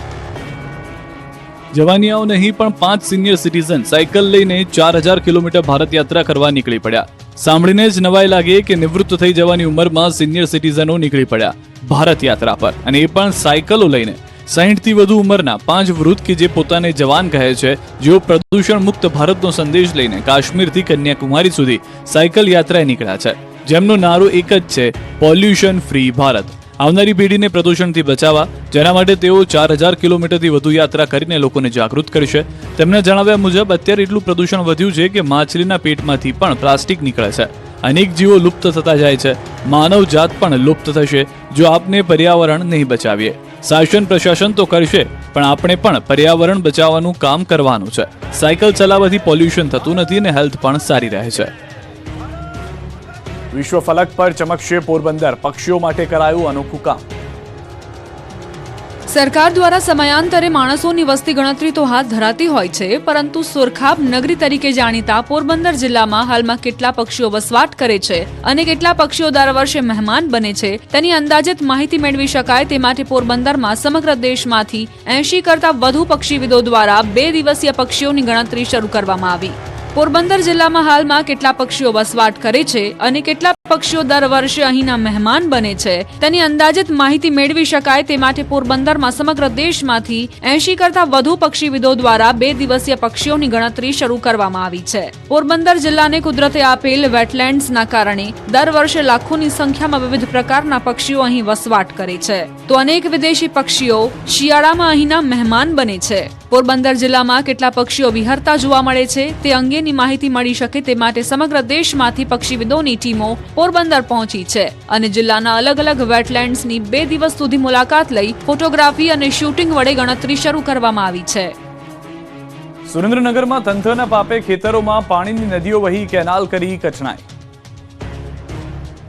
જવાનિયાઓ નહીં પણ 5 સિનિયર સિટીઝન સાયકલ લઈને 4,000 કિલોમીટર ભારત યાત્રા કરવા નીકળી પડ્યા. સાંભળીને જ નવાઈ લાગે કે નિવૃત્ત થઈ જવાની ઉંમરમાં સિનિયર સિટીઝનો નીકળી પડ્યા ભારત યાત્રા પર, અને એ પણ સાયકલો લઈને. 60 થી વધુ ઉંમરના 5 વૃદ્ધ કે જે પોતાને જવાન કહે છે, જેઓ પ્રદૂષણ મુક્ત ભારતનો સંદેશ લઈને કાશ્મીરથી કન્યાકુમારી સુધી સાયકલ યાત્રાએ નીકળ્યા છે, જેમનો નારો એક જ છે, પોલ્યુશન ફ્રી ભારત. આવનારી પેઢીને પ્રદૂષણથી બચાવવા, જેના માટે તેઓ 4,000 કિલોમીટરથી વધુ યાત્રા કરીને લોકોને જાગૃત કરશે. તેમના જણાવ્યા મુજબ અત્યારે એટલું પ્રદૂષણ વધ્યું છે કે માછલીના પેટમાંથી પણ પ્લાસ્ટિક નીકળે છે. અનેક જીવો લુપ્ત થતા જાય છે. માનવ જાત પણ લુપ્ત થશે જો આપને પર્યાવરણ નહીં બચાવીએ. શાસન પ્રશાસન તો કરશે, પણ આપણે પણ પર્યાવરણ બચાવવાનું કામ કરવાનું છે. સાયકલ ચલાવવાથી પોલ્યુશન થતું નથી અને હેલ્થ પણ સારી રહે છે. વિશ્વ ફલક પર ચમકશે પોરબંદર, પક્ષીઓ માટે કરાયું અનોખું કામ. સરકાર દ્વારા સમયાંતરે માણસોની વસ્તી ગણતરી તો હાથ ધરાતી હોય છે, પરંતુ સુરખાબ નગરી તરીકે જાણીતા પોરબંદર જિલ્લામાં હાલમાં કેટલા પક્ષીઓ વસવાટ કરે છે અને કેટલા પક્ષીઓ દર વર્ષે મહેમાન બને છે તેની અંદાજિત માહિતી મેળવી શકાય તે માટે પોરબંદરમાં સમગ્ર દેશમાંથી 80 કરતા વધુ પક્ષીવિદો દ્વારા 2 દિવસીય પક્ષીઓની ગણતરી શરૂ કરવામાં આવી. પોરબંદર જિલ્લામાં હાલમાં કેટલા પક્ષીઓ વસવાટ કરે છે અને કેટલા પક્ષીઓ દર વર્ષે અહીંના મહેમાન બને છે તેની અંદાજિત માહિતી મેળવી શકાય તે માટે પોરબંદરમાં સમગ્ર દેશમાંથી 80 કરતા વધુ પક્ષીવિદો દ્વારા 2 દિવસીય પક્ષીઓની ગણતરી શરૂ કરવામાં આવી છે. પોરબંદર જિલ્લાને કુદરતે આપેલ વેટલેન્ડ્સના કારણે દર વર્ષે લાખોની સંખ્યામાં વિવિધ પ્રકારના પક્ષીઓ અહીં વસવાટ કરે છે, તો અનેક વિદેશી પક્ષીઓ શિયાળામાં અહીંના મહેમાન બને છે. પોરબંદર જિલ્લામાં કેટલા પક્ષીઓ વિહરતા જોવા મળે છે તે અંગેની માહિતી મળી શકે તે માટે સમગ્ર દેશમાંથી પક્ષીવિદોની ટીમો પોરબંદર પહોંચી છે અને જિલ્લાના અલગ અલગ વેટલેન્ડ્સની 2 દિવસ સુધી મુલાકાત લઈ ફોટોગ્રાફી અને શૂટિંગ વડે ગણતરી શરૂ કરવામાં આવી છે. સુરેન્દ્રનગરમાં તંત્રના પાપે ખેતરોમાં પાણીની નદીઓ વહી કેનાલ કરી કચનાઈ.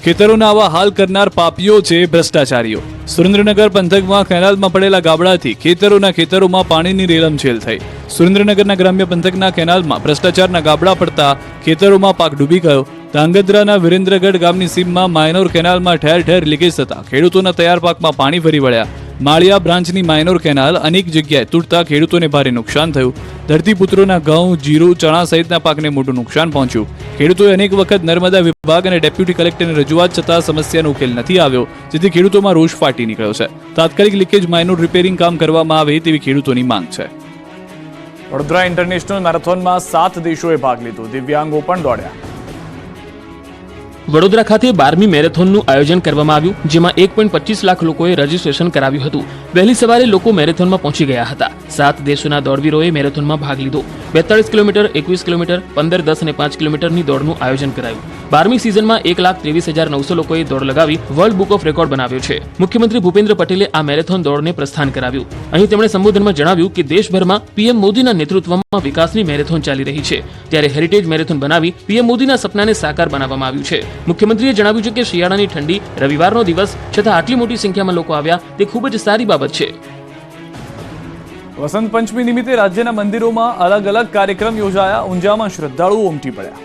ખેતરોના આવા હાલ કરનાર પાપીઓ છે ભ્રષ્ટાચારીઓ. સુરેન્દ્રનગર પંથકમાં કેનાલમાં પડેલા ગાબડાથી ખેતરોમાં પાણીની રેલમછેલ થઈ. સુરેન્દ્રનગરના ગ્રામ્ય પંથકના કેનાલમાં ભ્રષ્ટાચારના ગાબડા પડતા ખેતરોમાં પાક ડૂબી ગયો. ધાંગધ્રાના વિરેન્દ્રગઢ ગામની સીમમાં માયનોર કેનાલમાં ઠેર ઠેર લીકેજ થતા ખેડૂતોના તૈયાર પાકમાં પાણી ફરી વળ્યા. માળિયા બ્રાન્ચની માયનોર કેનાલ અનેક જગ્યાએ તૂટતા ખેડૂતોને ભારે નુકસાન થયું. ધરતીપુત્રોના ઘઉં, જીરું, ચણા સહિતના પાકને મોટું નુકસાન પહોંચ્યું. ખેડૂતોએ અનેક વખત નર્મદા વિભાગ અને ડેપ્યુટી કલેક્ટરને રજૂઆત છતાં સમસ્યાનો ઉકેલ નથી આવ્યો, જેથી ખેડૂતોમાં રોષ ફાટી નીકળ્યો છે. તાત્કાલિક લીકેજ માયનોર રિપેરિંગ કામ કરવામાં આવે તેવી ખેડૂતોની માંગ છે. વડોદરા ઇન્ટરનેશનલ મેરેથોનમાં 7 દેશોએ ભાગ લીધો. દિવ્યાંગો પણ દોડ્યા. વડોદરા ખાતે 12મી મેરેથોનનું આયોજન કરવામાં આવ્યું, જેમાં 1.25 લાખ લોકોએ રજીસ્ટ્રેશન કરાવ્યું હતું. વહેલી સવારે લોકો મેરેથોનમાં પહોંચી ગયા હતા. 7 દેશોના દોડવીરોએ મેરેથોનમાં ભાગ લીધો. 42 કિલોમીટર, 21 કિલોમીટર, 15, 10 અને 5 કિલોમીટરની દોડનું આયોજન કરાયું. 12મી સિઝનમાં 1,23,900 લોકોએ દોડ લગાવી વર્લ્ડ બુક ઓફ રેકોર્ડ બનાવ્યો છે. મુખ્યમંત્રી ભૂપેન્દ્ર પટેલે આ મેરેથોન દોડને પ્રસ્થાન કરાવ્યું. અહીં તેમણે સંબોધનમાં જણાવ્યું કે દેશભરમાં પીએમ મોદીના નેતૃત્વમાં વિકાસની મેરેથોન ચાલી રહી છે, ત્યારે હેરિટેજ મેરેથોન બનાવી પીએમ મોદીના સપનાને સાકાર બનાવવામાં આવ્યું છે. મુખ્યમંત્રીએ જણાવ્યું છે કે શિયાળાની ઠંડી, રવિવારનો દિવસ છતાં આટલી મોટી સંખ્યામાં લોકો આવ્યા તે ખૂબ જ સારી બાબત છે. વસંત પંચમી નિમિત્તે રાજ્યના મંદિરોમાં અલગ અલગ કાર્યક્રમ યોજાયા. ઊંઝામાં શ્રદ્ધાળુઓ ઉમટી પડ્યા.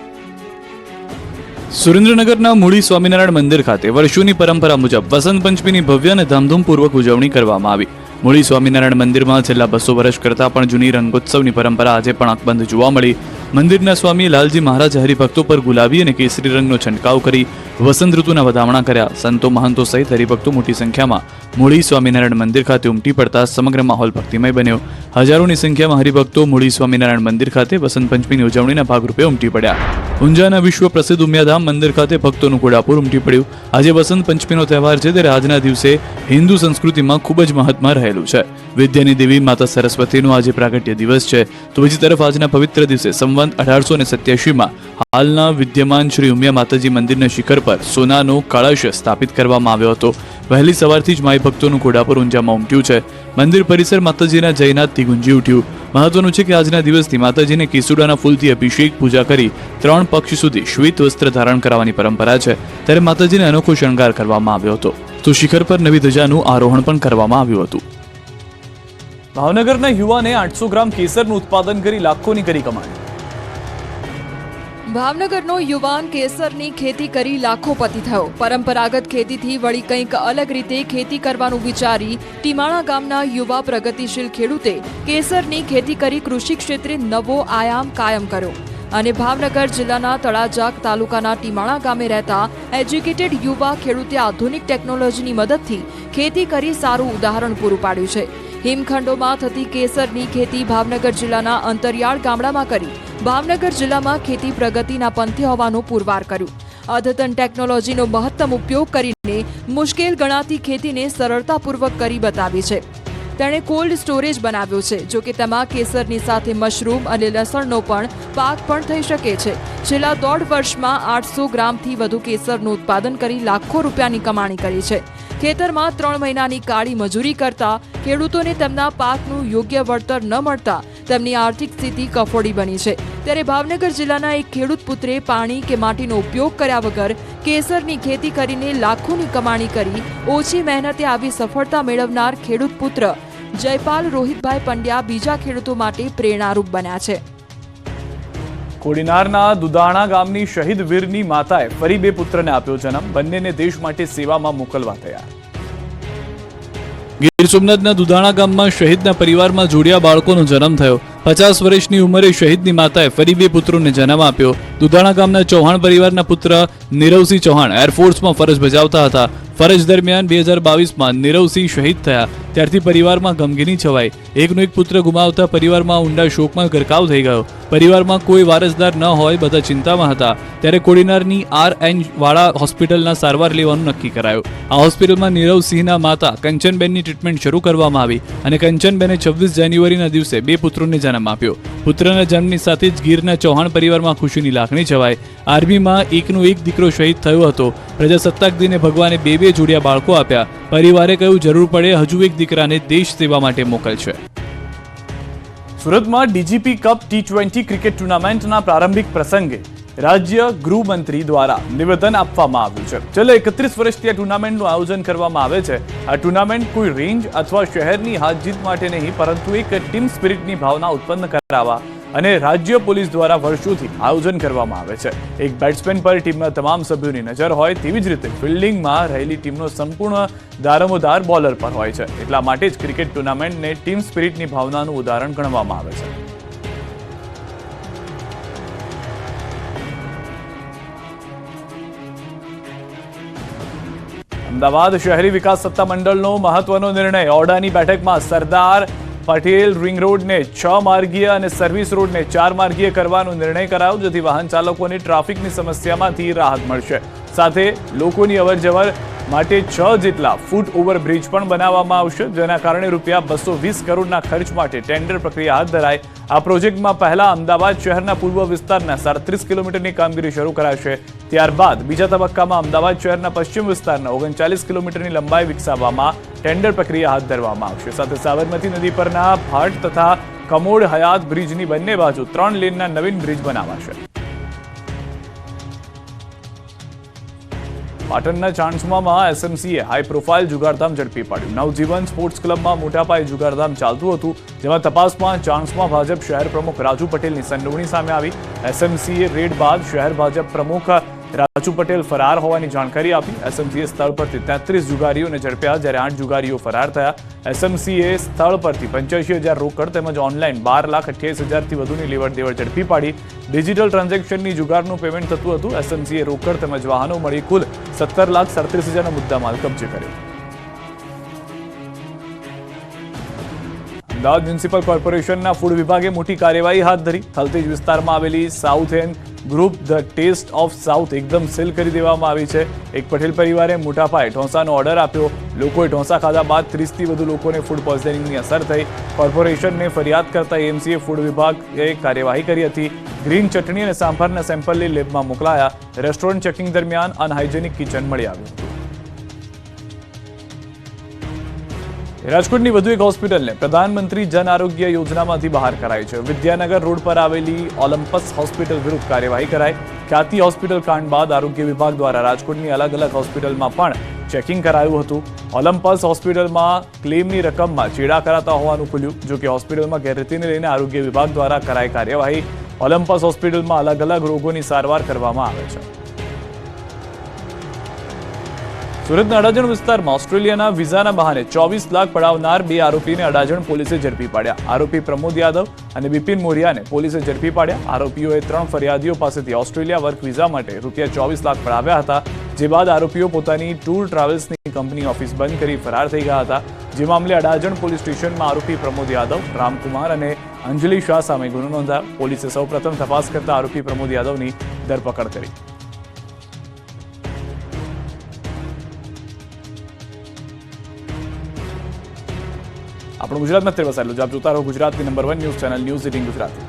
સુરેન્દ્રનગરના મૂળી સ્વામિનારાયણ મંદિર ખાતે વર્ષોની પરંપરા મુજબ વસંત પંચમીની ભવ્ય અને ધામધૂમપૂર્વક ઉજવણી કરવામાં આવી. મૂળી સ્વામિનારાયણ મંદિરમાં છેલ્લા 200 વર્ષ કરતાં પણ જૂની રંગોત્સવની પરંપરા આજે પણ અકબંધ જોવા મળી. મંદિરના સ્વામી લાલજી મહારાજ હરિભક્તો પર ગુલાબી અને કેસરી રંગનો છંટકાવ કરી વસંત ઋતુના વધામણા કર્યા. સંતો મહંતો સહિત હરિભક્તો મોટી સંખ્યામાં મૂળી સ્વામિનારાયણ મંદિર ખાતે ઉમટી પડતા સમગ્ર માહોલ ભક્તિમય બન્યો. હજારોની સંખ્યામાં હરિભક્તો મૂળી સ્વામિનારાયણ મંદિર ખાતે વસંત પંચમીની ઉજવણીના ભાગરૂપે ઉમટી પડ્યા. ઊંઝાના વિશ્વ પ્રસિદ્ધ ઉમિયાધામ મંદિર ખાતે ભક્તોનું ઘોડાપુર ઉમટી પડ્યું. આજે વસંત પંચમીનો તહેવાર છે, ત્યારે આજના દિવસે હિન્દુ સંસ્કૃતિમાં ખૂબ જ મહાત્મા રહેલું છે. વિદ્યાની દેવી માતા સરસ્વતીનો આજે પ્રાગટ્ય દિવસ છે, તો બીજી તરફ આજના પવિત્ર દિવસે સંવંત 1887માં હાલના વિદ્યમાન શ્રી ઉમિયા માતાજી મંદિરના શિખર પર સોનાનો કળશ સ્થાપિત કરવામાં આવ્યો હતો. વહેલી સવારથી જ માઈ ભક્તોનું ઘોડાપુર ઊંઝામાં ઉમટ્યું છે. મંદિર પરિસર માતાજીના જયનાદથી ગુંજી ઉઠ્યું. મહત્વનું છે કે આજના દિવસથી માતાજીને કેસુડાના ફૂલથી અભિષેક પૂજા કરી 3 પક્ષ સુધી શ્વેત વસ્ત્ર ધારણ કરાવવાની પરંપરા છે. ત્યારે માતાજીને અનોખો શણગાર કરવામાં આવ્યો હતો, તો શિખર પર નવી ધજાનું આરોહણ પણ કરવામાં આવ્યું હતું. ભાવનગરના યુવાને 800 ગ્રામ કેસરનું ઉત્પાદન કરી લાખોની કરી કમાણી. ભાવનગરનો યુવાન કેસરની ખેતી કરી લાખોપતિ થયો. પરંપરાગત ખેતીથી વળી કંઈક અલગ રીતે ખેતી કરવાનું વિચારી ટીમાણા ગામના યુવા પ્રગતિશીલ ખેડૂતે કેસરની ખેતી કરી કૃષિ ક્ષેત્રે નવો આયામ કાયમ કર્યો અને ભાવનગર જિલ્લાના તળાજાક તાલુકાના ટીમાણા ગામે રહેતા એજ્યુકેટેડ યુવા ખેડૂતે આધુનિક ટેકનોલોજીની મદદથી ખેતી કરી સારું ઉદાહરણ પૂરું પાડ્યું છે. હિમખંડોમાં થતી કેસરની ખેતી ભાવનગર જિલ્લાના અંતરિયાળ ગામડામાં કરી ભાવનગર જિલ્લામાં ખેતી પ્રગતિના પંથે હોવાનું પુરવાર કર્યું. અદ્યતન ટેકનોલોજીનો મહત્તમ ઉપયોગ કરીને મુશ્કેલ ગણાતી ખેતીને સરળતાપૂર્વક કરી બતાવી છે. તેણે કોલ્ડ સ્ટોરેજ બનાવ્યો છે, જો કે તેમાં કેસરની સાથે મશરૂમ અને લસણનો પણ પાક પણ થઈ શકે છે. છેલ્લા 1.5 વર્ષમાં 800 ગ્રામથી વધુ કેસરનું ઉત્પાદન કરી લાખો રૂપિયાની કમાણી કરી છે. ખેતરમાં 3 મહિનાની કાળી મજૂરી કરતા ખેડૂતોને તેમના પાકનું યોગ્ય વળતર ન મળતા તેમની આર્થિક સ્થિતિ કફોડી બની છે. ત્યારે ભાવનગર જિલ્લાના એક ખેડૂત પુત્રે પાણી કે માટીનો ઉપયોગ કર્યા વગર કેસરની ખેતી કરીને લાખોની કમાણી કરી ઓછી મહેનતે આવી સફળતા મેળવનાર ખેડૂત પુત્ર જયપાલ રોહિતભાઈ પંડ્યા બીજા ખેડૂતો માટે પ્રેરણારૂપ બન્યા છે. કોડીનારના દુધાણા ગામની શહીદ વીરની માતાએ ફરી 2 પુત્રને આપ્યો જન્મ. બંનેને દેશ માટે સેવામાં મોકલવા તૈયાર. ગીર સોમનાથના દુધાણા ગામમાં શહીદના પરિવારમાં જોડિયા બાળકોનો જન્મ થયો. 50 વર્ષની ઉંમરે શહીદની માતાએ ફરી 2 પુત્રોને જન્મ આપ્યો. દુધાણા ગામના ચૌહાણ પરિવારના પુત્ર નીરવસિંહ ચૌહાણ એરફોર્સમાં ફરજ બજાવતા હતા. ફરજ દરમિયાન 2022માં નીરવસિંહ શહીદ થયા. ત્યારથી પરિવારમાં ગમગીની છવાઈ. એકનો એક પુત્ર ગુમાવતા પરિવારમાં ઊંડા શોકમાં ગરકાવ થઈ ગયો. પરિવારમાં કોઈ વારસદાર ન હોય, બધા ચિંતામાં હતા. ત્યારે કોડીનારની RN વાળા હોસ્પિટલના સારવાર લેવાનું નક્કી કરાયું. આ હોસ્પિટલમાં નીરવસિંહના માતા કંચનબેનની ટ્રીટમેન્ટ શરૂ કરવામાં આવી અને કંચનબેને 26 જાન્યુઆરીના દિવસે 2 પુત્રોને જન્મ આપ્યો. પુત્રના જન્મની સાથે જ ગીરના ચૌહાણ પરિવારમાં ખુશીની લાગણી છવાઈ. આર્મીમાં એકનો એક દીકરો શહીદ થયો હતો. પ્રજાસત્તાક દિને ભગવાને 2 જોડિયા બાળકો આપ્યા. પરિવારે કહ્યું, જરૂર પડે હજુ એક દીકરાને દેશ સેવા માટે મોકલશે. સુરતમાં ડીજીપી કપ T20 ક્રિકેટ ટુર્નામેન્ટના પ્રારંભિક પ્રસંગે રાજ્ય ગૃહમંત્રી દ્વારા નિવેદન આપવામાં આવ્યું છે. છેલ્લા 31 વર્ષથી આ ટુર્નામેન્ટનું આયોજન કરવામાં આવે છે. આ ટુર્નામેન્ટ કોઈ રેન્જ અથવા શહેરની હાર જીત માટે નહીં, પરંતુ એક ટીમ સ્પિરિટની ભાવના ઉત્પન્ન કરાવવા અને રાજ્ય પોલીસ દ્વારા વર્ષોથી આયોજન કરવામાં આવે છે. એક બેટ્સમેન પર ટીમના તમામ સભ્યોની નજર હોય, તેવી જ રીતે ફિલ્ડિંગમાં રહેલી ટીમનો સંપૂર્ણ દારોમદાર બોલર પર હોય છે. એટલા માટે જ ક્રિકેટ ટુર્નામેન્ટને ટીમ સ્પિરિટની ભાવનાનું ઉદાહરણ ગણવામાં આવે છે. અમદાવાદ શહેરી વિકાસ સત્તા મંડળનો મહત્વનો નિર્ણય. ઓરડાની બેઠકમાં સરદાર પટેલ રિંગ રોડને 6 માર્ગીય અને સર્વિસ રોડને 4 માર્ગીય કરવાનો નિર્ણય કરાયો, જેથી વાહન ચાલકોને ટ્રાફિકની સમસ્યામાંથી રાહત મળશે. સાથે લોકોની અવરજવર માટે 6 જેટલા ફૂટ ઓવરબ્રિજ પણ બનાવવામાં આવશે, જેના કારણે રૂપિયા 220 કરોડના ખર્ચ માટે ટેન્ડર પ્રક્રિયા હાથ ધરાય. આ પ્રોજેક્ટમાં પહેલા અમદાવાદ શહેરના પૂર્વ વિસ્તારના 37 કિલોમીટરની કામગીરી શરૂ કરાશે. ત્યારબાદ બીજા તબક્કામાં અમદાવાદ શહેરના પશ્ચિમ વિસ્તારના 39 કિલોમીટરની લંબાઈ વિકસાવવામાં ટેન્ડર પ્રક્રિયા હાથ ધરવામાં આવશે. સાથે સાબરમતી નદી પરના ભાટ તથા કમોડ હયાત બ્રિજની બંને બાજુ 3 લેનના નવીન બ્રિજ બનાવાશે. પાટણના ચાણસ્મામાં SMCએ હાઈ પ્રોફાઇલ જુગારધામ ઝડપી પાડ્યું. નવજીવન સ્પોર્ટ્સ ક્લબમાં મોટા પાયે જુગારધામ ચાલતું હતું, જેમાં તપાસમાં ચાણસ્મા ભાજપ શહેર પ્રમુખ રાજુ પટેલની સંડોવણી સામે આવી. SMCએ રેડ બાદ શહેર ભાજપ પ્રમુખ રાજુ પટેલ ફરાર હોવાની જાણકારી આપી. SMCએ સ્થળ પરથી 33 જુગારીઓને ઝડપ્યા, જ્યારે 8 જુગારીઓ ફરાર થયા. SMCએ સ્થળ પરથી 85,000 રોકડ તેમજ ઓનલાઈન 12,28,000થી વધુની લેવડ દેવડ ઝડપી પાડી. ડિજિટલ ટ્રાન્ઝેક્શનની જુગારનું પેમેન્ટ થતું હતું. SMCએ રોકડ તેમજ વાહનો મળી કુલ 17,37,000નો મુદ્દામાલ કબજે કર્યો. અમદાવાદ મ્યુનિસિપલ કોર્પોરેશનના ફૂડ વિભાગે મોટી કાર્યવાહી હાથ ધરી. થલતેજ વિસ્તારમાં આવેલી south end group the taste of south એકદમ સીલ કરી દેવામાં આવી છે. એક પટેલ પરિવારે મોટા પાયે ઢોસાનો ઓર્ડર આપ્યો. લોકોએ ઢોસા ખાધા બાદ 30થી વધુ લોકોને ફૂડ પોઈઝનિંગની અસર થઈ. કોર્પોરેશનને ફરિયાદ કરતા AMCએ ફૂડ વિભાગે કાર્યવાહી કરી હતી. ગ્રીન ચટણી અને સાંભારના સેમ્પલને લેબમાં મોકલાયા. રેસ્ટોરન્ટ ચેકિંગ દરમિયાન અનહાઇજેનિક કિચન મળી આવ્યું હતું. રાજકોટની વધુ એક હોસ્પિટલને પ્રધાનમંત્રી જન આરોગ્ય યોજનામાંથી બહાર કરાઈ છે. વિદ્યાનગર રોડ પર આવેલી ઓલિમ્પસ હોસ્પિટલ વિરુદ્ધ કાર્યવાહી કરાઈ. ખ્યાતિ હોસ્પિટલ કાંડ બાદ આરોગ્ય વિભાગ દ્વારા રાજકોટની અલગ અલગ હોસ્પિટલમાં પણ ચેકિંગ કરાયું હતું. ઓલિમ્પસ હોસ્પિટલમાં ક્લેમની રકમમાં ચેડા કરાતા હોવાનું ખુલ્યું. જો કે હોસ્પિટલમાં ગેરરીતિને લઈને આરોગ્ય વિભાગ દ્વારા કરાઈ કાર્યવાહી. ઓલિમ્પસ હોસ્પિટલમાં અલગ અલગ રોગોની સારવાર કરવામાં આવે છે. સુરતના અડાજણ વિસ્તારમાં ઓસ્ટ્રેલિયાના વિઝાના બહાને 24 લાખ પડાવનાર 2 આરોપીને અડાજણ પોલીસે ઝડપી પાડ્યા. આરોપી પ્રમોદ યાદવ અને બિપિન મોરિયાને પોલીસે ઝડપી પાડ્યા. આરોપીઓએ 3 ફરિયાદીઓ પાસેથી ઓસ્ટ્રેલિયા વર્ક વિઝા માટે રૂપિયા 24 લાખ પડાવ્યા હતા. જે બાદ આરોપીઓ પોતાની ટૂર ટ્રાવેલ્સની કંપની ઓફિસ બંધ કરી ફરાર થઈ ગયા હતા. જે મામલે અડાજણ પોલીસ સ્ટેશનમાં આરોપી પ્રમોદ યાદવ, રામકુમાર અને અંજલિ શાહ સામે ગુનો નોંધાયો. પોલીસે સૌપ્રથમ તપાસ કરતા આરોપી પ્રમોદ યાદવની ધરપકડ કરી. આપણું ગુજરાતમાં અત્યારે વસાયેલું છે. આપ જોતા રહો ગુજરાતની number 1 news channel news 18 Gujarati.